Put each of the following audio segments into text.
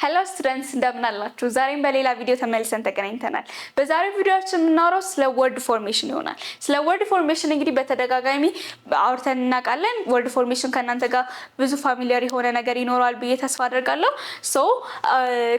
Hello students, እንደምን አላችሁ? ዛሬም በሌላ ቪዲዮ ተመልሰን ተገናኝተናል። በዛሬው ቪዲዮአችን የምናወራው ስለ ወርድ ፎርሜሽን ይሆናል። ስለ ወርድ ፎርሜሽን እንግዲህ በተደጋጋሚ አውርተን እናውቃለን። ወርድ ፎርሜሽን ከእናንተ ጋር ብዙ ፋሚሊያር የሆነ ነገር ይኖራል ብዬ ተስፋ አደርጋለሁ።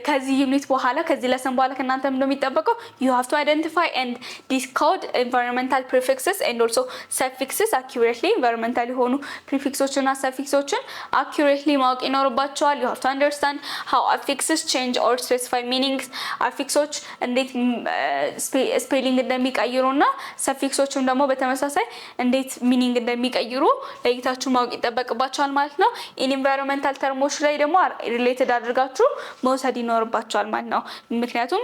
ከዚህ ዩኒት በኋላ ከዚህ ለሰን በኋላ ከእናንተ ምንድነው የሚጠበቀው? You have to identify and decode environmental prefixes and also suffixes accurately. environmental የሆኑ prefixዎችና suffixዎችን accurately ማወቅ ይኖርባቸዋል. You have to understand how affixes change or specify meanings. affixዎች እንዴት ስፔሊንግ እንደሚቀይሩና ሰፊክሶችም ደግሞ በተመሳሳይ እንዴት ሚኒንግ እንደሚቀይሩ ለይታችሁ ማወቅ ይጠበቅባችኋል ማለት ነው። ኢን ኢንቫይሮንመንታል ተርሞች ላይ ደግሞ ሪሌትድ አድርጋችሁ መውሰድ ይኖርባችኋል ማለት ነው። ምክንያቱም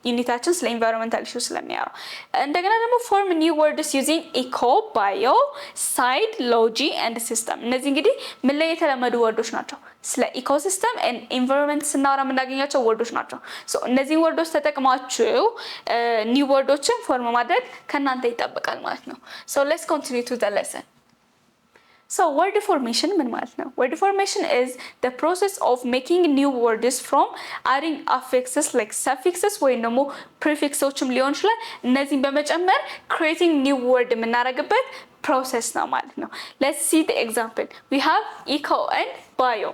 ዩኒታችን ስለ ኢንቫይሮንመንታል ኢሹ ስለሚያወራ። እንደገና ደግሞ form new words using eco, bio, side, logi and system. እነዚህ እንግዲህ ምን ላይ የተለመዱ ወርዶች ናቸው? ስለ ኢኮሲስተም ኤንድ ኢንቫይሮንመንት ስናወራ የምናገኛቸው ወርዶች ናቸው። እነዚህ ወርዶች ተጠቅማችሁ ኒው ወርዶችን ፎርም ማድረግ ከእናንተ ይጠበቃል ማለት ነው። let's continue to the lesson. word formation ምን ማለት ነው? word formation is the process of making new words from adding affixes like suffixes ወይም ደግሞ prefixዎችም ሊሆን ይችላል። እነዚህን በመጨመር creating new word የምናደርግበት process ነው ማለት ነው። let's see the example. we have eco and bio.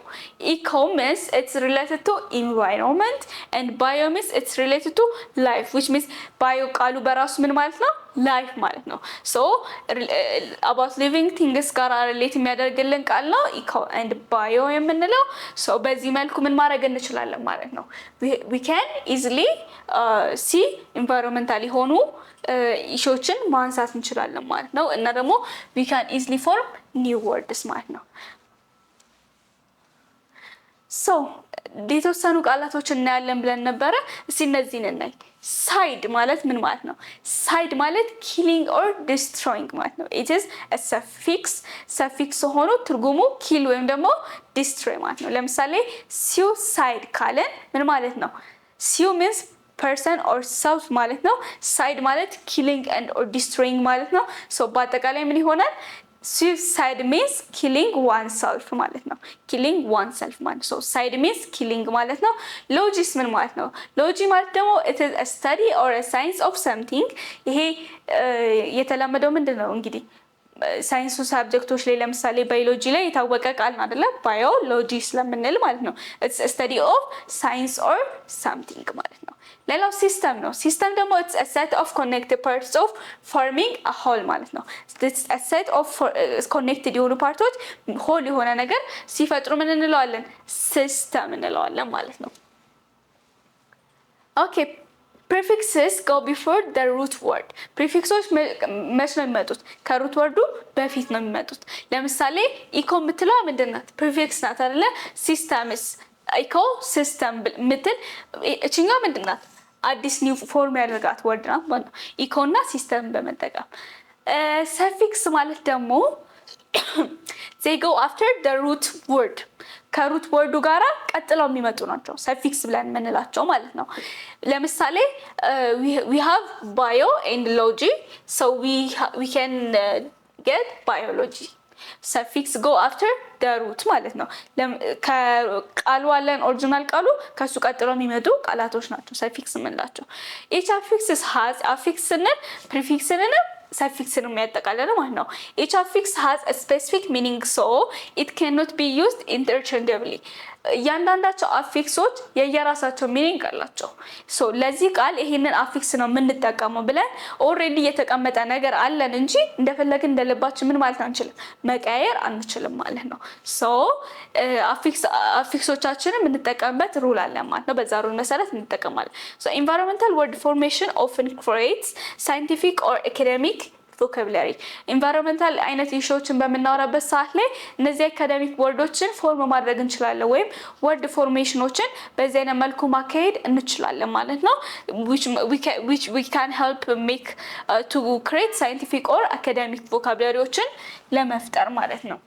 eco means it's related to environment and bio means it's related to life, which means bio ቃሉ በራሱ ምን ማለት ነው? life ማለት ነው። about living things ጋር relate የሚያደርግልን ቃል ነው eco and bio የምንለው። በዚህ መልኩ ምን ማድረግ እንችላለን ማለት ነው? we can easily see environmental የሆኑ ኢሹዎችን ማንሳት እንችላለን ማለት ነው። እና ደግሞ we can easily form new words ማለት ነው። የተወሰኑ ቃላቶችን እናያለን ብለን ነበረ። እስቲ እነዚህን እናይ። ሳይድ ማለት ምን ማለት ነው? ሳይድ ማለት killing or destroying ማለት ነው። it is a suffix ሆኖ ትርጉሙ kill ወይም ደግሞ destroy ማለት ነው። ለምሳሌ suicide ካለን ምን ማለት ነው? su means person or self ማለት ነው። side ማለት killing and or destroying ማለት ነው። በአጠቃላይ ምን ይሆናል? suicide means killing oneself ማለት ነው። killing oneself ማለት ነው። side means killing ማለት ነው። logis ምን ማለት ነው? logi ማለት ደግሞ it is a study or a science of something. ይሄ የተለመደው ምንድነው እንግዲህ ሳይንስ ሳብጀክቶች ላይ ለምሳሌ ባዮሎጂ ላይ የታወቀ ቃል ነው አይደለ? ባዮሎጂ ስለምንል ማለት ነው። it's a study of science or something ማለት ነው። ሌላው ሲስተም ነው። ሲስተም ደግሞ it's a set of connected parts of forming a whole ማለት ነው። it's a set of connected የሆኑ ፓርቶች ሆል የሆነ ነገር ሲፈጥሩ ምን እንለዋለን? ሲስተም እንለዋለን ማለት ነው። okay, prefixes go before the root word. prefixዎች መች ነው የሚመጡት? ከሩት ወርዱ በፊት ነው የሚመጡት። ለምሳሌ ኢኮ የምትለው ምንድናት? prefix ናት አይደለ? ሲስተምስ ኢኮ ሲስተም ምትል እቺኛው ምንድናት? አዲስ ኒው ፎርም ያደርጋት ወርድ ናት ማለት ነው። ኢኮ እና ሲስተም በመጠቀም ሰፊክስ ማለት ደግሞ they go after the root word. ከሩት ወርዱ ጋራ ቀጥለው የሚመጡ ናቸው ሰፊክስ ብለን የምንላቸው ማለት ነው። ለምሳሌ we have bio and logi, so we can get biology. suffix go after the root ማለት ነው። ቃሉ አለን ኦሪጂናል ቃሉ ከሱ ቀጥለው የሚመጡ ቃላቶች ናቸው ሰፊክስ የምንላቸው። each affix has affix እና prefix እና suffix ነው የሚያጠቃልለው ማለት ነው። each affix has a specific meaning, so it cannot be used interchangeably. እያንዳንዳቸው አፊክሶች የየራሳቸው ሚኒንግ አላቸው። ለዚህ ቃል ይሄንን አፊክስ ነው የምንጠቀመው ብለን ኦልሬዲ የተቀመጠ ነገር አለን እንጂ እንደፈለግን እንደልባችን ምን ማለት አንችልም፣ መቀየር አንችልም ማለት ነው። አፊክሶቻችንን የምንጠቀምበት ሩል አለ ማለት ነው። በዛ ሩል መሰረት እንጠቀማለን። environmental word formation often creates scientific or academic vocabulary. ኢንቫይሮንመንታል አይነት ኢሹዎችን በምናወራበት ሰዓት ላይ እነዚህ አካዳሚክ ወርዶችን ፎርም ማድረግ እንችላለን ወይም ወርድ ፎርሜሽኖችን በዚህ አይነት መልኩ ማካሄድ እንችላለን ማለት ነው። which we can help make to create scientific or academic vocabularyዎችን ለመፍጠር ማለት ነው።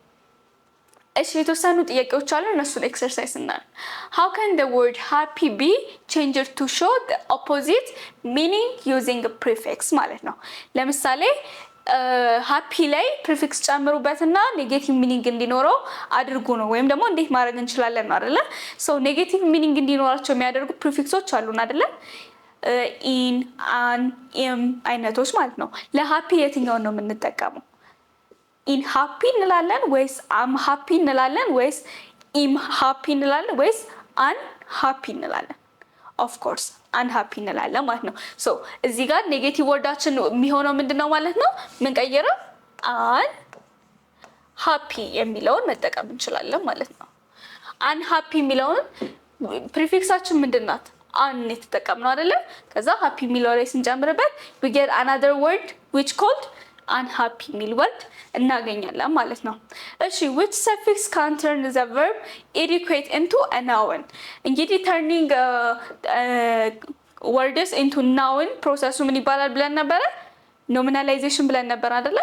እሺ የተወሰኑ ጥያቄዎች አሉ፣ እነሱን ኤክሰርሳይዝ እናያለን። how can the word happy be changed to show the opposite meaning using a prefix ማለት ነው። ለምሳሌ ሃፒ ላይ ፕሪፊክስ ጨምሩበትና ኔጌቲቭ ሚኒንግ እንዲኖረው አድርጉ ነው። ወይም ደግሞ እንዴት ማድረግ እንችላለን ነው አይደለ? ሶ ኔጌቲቭ ሚኒንግ እንዲኖራቸው የሚያደርጉ ፕሪፊክሶች አሉን አይደለ? ኢን፣ አን፣ ኢም አይነቶች ማለት ነው። ለሃፒ የትኛውን ነው የምንጠቀመው? ኢን ሃፒ እንላለን ወይስ አም ሃፒ እንላለን ወይስ ኢም ሃፒ እንላለን ወይስ አን ሃፒ እንላለን? ኦፍ ኮርስ አን ሃፒ እንላለን ማለት ነው። ሶ እዚህ ጋር ኔጌቲቭ ወርዳችን የሚሆነው ምንድነው ማለት ነው? ምንቀይረው አን ሃፒ የሚለውን መጠቀም እንችላለን ማለት ነው። አን ሃፒ የሚለውን ፕሪፊክሳችን ምንድናት? አን የተጠቀምነው አይደለ? ከዛ ሃፒ የሚለው ላይ ስንጨምርበት we get another word which called unhappy የሚል ወርድ እናገኛለን ማለት ነው። እሺ which suffix can turn the verb educate into a noun? እንግዲህ turning words into noun ፕሮሰሱ ምን ይባላል ብለን ነበረ? ኖሚናላይዜሽን ብለን ነበር አይደለ?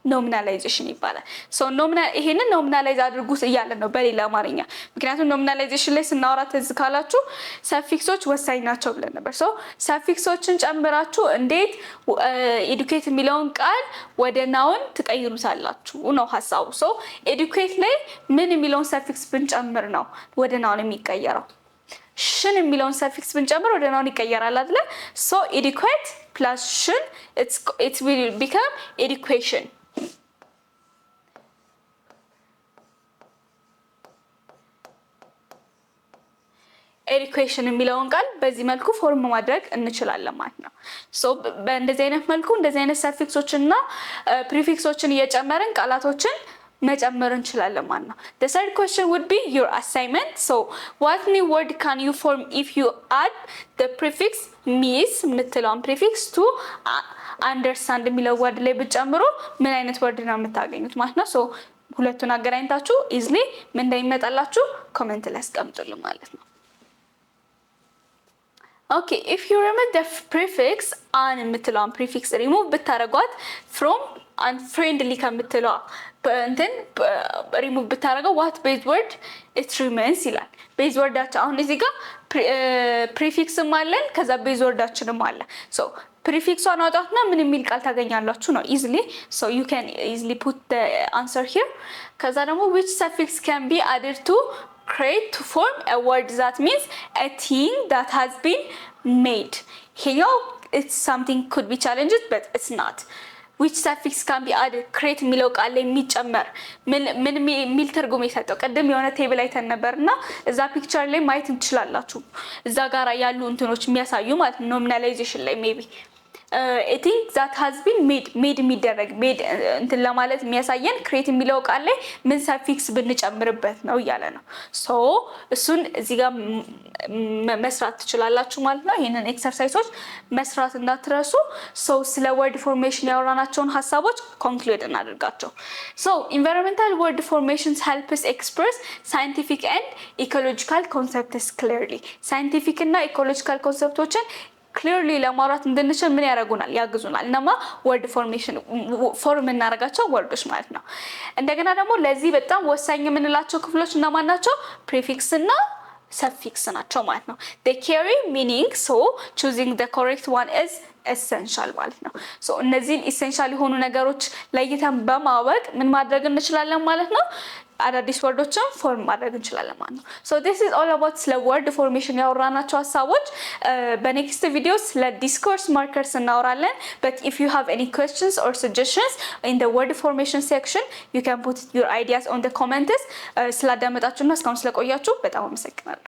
ኖሚናላይዜሽን ይባላል። ሶ ይሄንን ኖሚናላይዝ አድርጉት እያለ ነው በሌላ አማርኛ። ምክንያቱም ኖሚናላይዜሽን ላይ ስናወራ ትዝ ካላችሁ ሰፊክሶች ወሳኝ ናቸው ብለን ነበር። ሶ ሰፊክሶችን ጨምራችሁ እንዴት ኤዱኬት የሚለውን ቃል ወደ ናውን ትቀይሩታላችሁ ነው ሀሳቡ። ሶ ኤዱኬት ላይ ምን የሚለውን ሰፊክስ ብንጨምር ነው ወደ ናውን የሚቀየረው? ሽን የሚለውን ሰፊክስ ብንጨምር ወደ ናውን ይቀየራል አይደለ? ሶ ኤዱኬት ፕላስ ሽን it will become education. ኤዱኬሽን የሚለውን ቃል በዚህ መልኩ ፎርም ማድረግ እንችላለን ማለት ነው። ሶ በእንደዚህ አይነት መልኩ እንደዚህ አይነት ሰፊክሶችን እና ፕሪፊክሶችን እየጨመርን ቃላቶችን መጨመር እንችላለን ማለት ነው። The third question would be your assignment. So what new word can you form if you add the prefix miss የምትለውን prefix to understand የሚለው ወርድ ላይ ብትጨምሩ ምን አይነት ወርድ ነው የምታገኙት ማለት ነው። ሶ ሁለቱን አገናኝታችሁ ኢዝሊ ምን እንደሚመጣላችሁ ኮሜንት ላይ አስቀምጡልን ማለት ነው። Okay, if you remove the prefix an የምትለውን prefix remove ብታረጓት from unfriendly ከምትለዋ እንትን remove ብታረገው what base word it remains ይላል። base wordአችን አሁን እዚህ ጋር prefixም አለን ከዛ base wordአችንም አለ። so prefixዋን አውጣትና ምን የሚል ቃል ታገኛላችሁ ነው easily. so you can easily put the answer here. ከዛ ደግሞ which suffix can be added to create to form a word that means a thing that has been made. Here it's something could be challenged but it's not. which suffix can be added create የሚለው ቃል ላይ የሚጨመር ምን የሚል ትርጉም የሰጠው ቀደም የሆነ ቴብል አይተን ነበርና እዛ ፒክቸር ላይ ማየት እንችላላችሁ። እዛ ጋር ያሉ እንትኖች የሚያሳዩ ማለት ነው ኖሚናላይዜሽን ላይ ሜቢ a thing that has been made የሚደረግ made እንትን ለማለት የሚያሳየን create የሚለው ቃል ላይ ምን ሰፊክስ ብንጨምርበት ነው እያለ ነው። ሶ እሱን እዚህ ጋር መስራት ትችላላችሁ ማለት ነው። ይሄንን ኤክሰርሳይሶች መስራት እንዳትረሱ። ሶ ስለ word formation ያወራናቸውን ሐሳቦች ኮንክሉድ እናደርጋቸው። ሶ environmental word formations help us express scientific and ecological concepts clearly. scientific እና ecological ኮንሰፕቶችን ክሊርሊ ለማውራት እንድንችል ምን ያደርጉናል? ያግዙናል። እናማ ወርድ ፎርሜሽን ፎርም እናደርጋቸው ወርዶች ማለት ነው። እንደገና ደግሞ ለዚህ በጣም ወሳኝ የምንላቸው ክፍሎች እነማን ናቸው? ፕሪፊክስ እና ሰፊክስ ናቸው ማለት ነው። they carry meaning so choosing the correct one is essential ማለት ነው። ሶ እነዚህን ኢሴንሻል የሆኑ ነገሮች ለይተን በማወቅ ምን ማድረግ እንችላለን ማለት ነው? አዳዲስ ወርዶችን ፎርም ማድረግ እንችላለን ማለት ነው። ሶ this is all about ስለ word formation ያወራናቸው ሀሳቦች። በኔክስት ቪዲዮ ስለ discourse markers እናወራለን። but if you have any questions or suggestions in the word formation section you can put your ideas on the comments. ስላዳመጣችሁና እስካሁን ስለቆያችሁ በጣም አመሰግናለሁ።